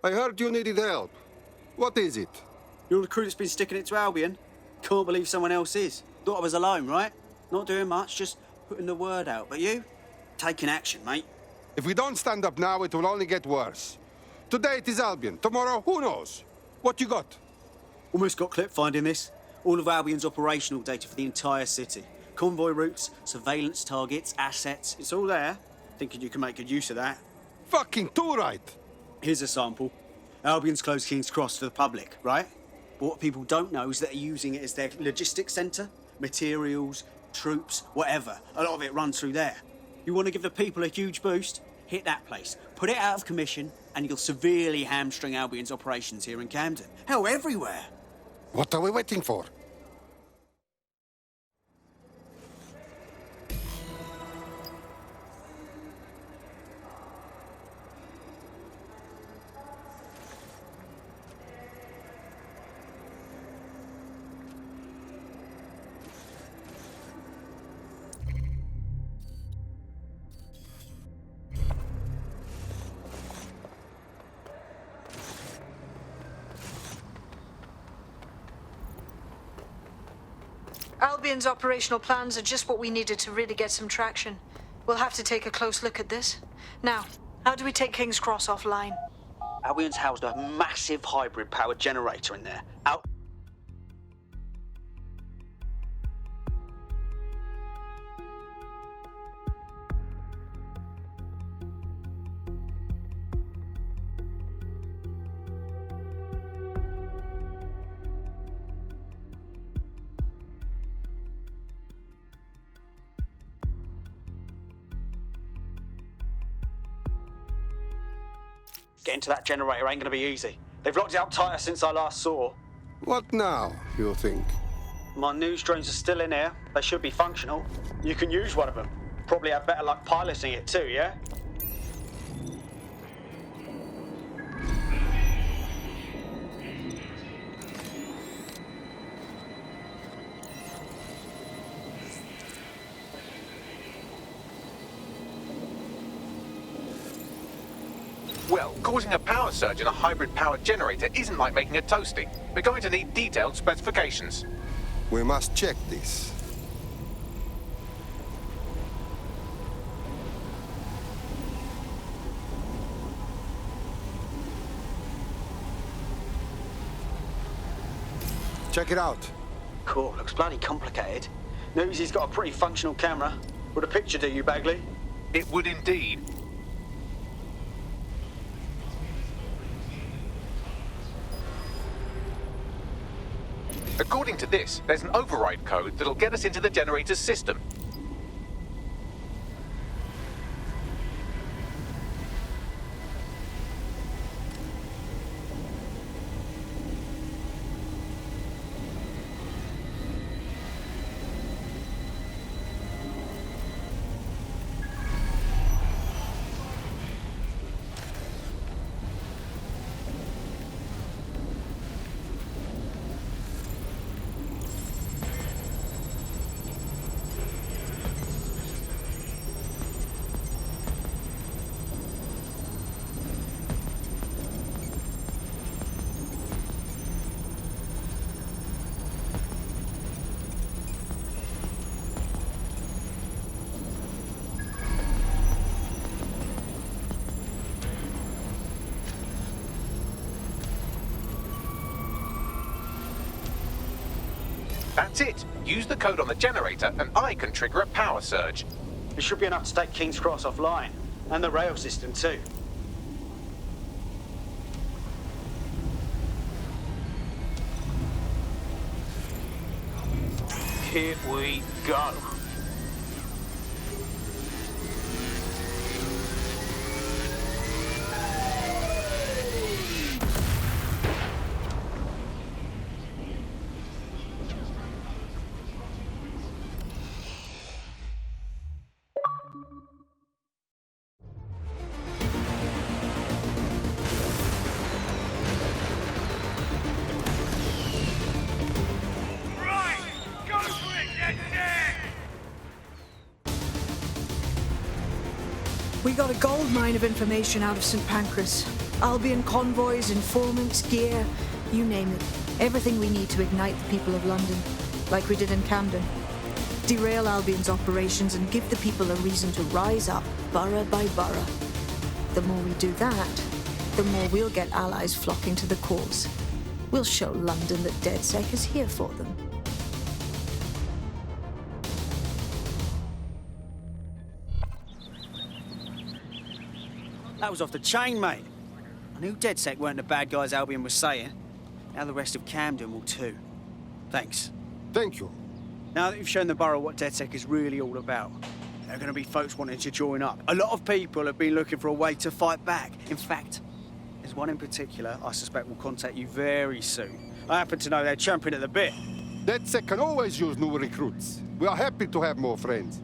I heard you needed help. What is it? You're the crew that's been sticking it to Albion. Can't believe someone else is. Thought I was alone, right? Not doing much, just putting the word out. But you? Taking action, mate. If we don't stand up now, it will only get worse. Today it is Albion. Tomorrow, who knows? What you got? Almost got clip finding this. All of Albion's operational data for the entire city. Convoy routes, surveillance targets, assets. It's all there. Thinking you can make good use of that. Fucking too right. Here's a sample. Albion's closed King's Cross to the public, right? But what people don't know is that they're using it as their logistics centre. Materials, troops, whatever. A lot of it runs through there. You want to give the people a huge boost? Hit that place. Put it out of commission, and you'll severely hamstring Albion's operations here in Camden. Hell, everywhere. What are we waiting for? Albion's operational plans are just what we needed to really get some traction. We'll have to take a close look at this. Now, how do we take King's Cross offline? Albion's housed a massive hybrid powered generator in there. Getting to that generator ain't gonna be easy. They've locked it up tighter since I last saw. What now, you think? My news drones are still in here. They should be functional. You can use one of them. Probably have better luck piloting it too, yeah? Well, causing a power surge in a hybrid-powered generator isn't like making a toasty. We're going to need detailed specifications. We must check this. Check it out. Cool, looks bloody complicated. News he's got a pretty functional camera. Would a picture do you, Bagley? It would indeed. According to this, there's an override code that'll get us into the generator's system. That's it. Use the code on the generator and I can trigger a power surge. It should be enough to take King's Cross offline. And the rail system too. Here we go. We got a gold mine of information out of St. Pancras. Albion convoys, informants, gear, you name it. Everything we need to ignite the people of London, like we did in Camden. Derail Albion's operations and give the people a reason to rise up, borough by borough. The more we do that, the more we'll get allies flocking to the cause. We'll show London that DedSec is here for them. That was off the chain, mate. I knew DedSec weren't the bad guys Albion was saying. Now the rest of Camden will too. Thanks. Thank you. Now that you've shown the borough what DedSec is really all about, there are going to be folks wanting to join up. A lot of people have been looking for a way to fight back. In fact, there's one in particular I suspect will contact you very soon. I happen to know they're champing at the bit. DedSec can always use new recruits. We are happy to have more friends.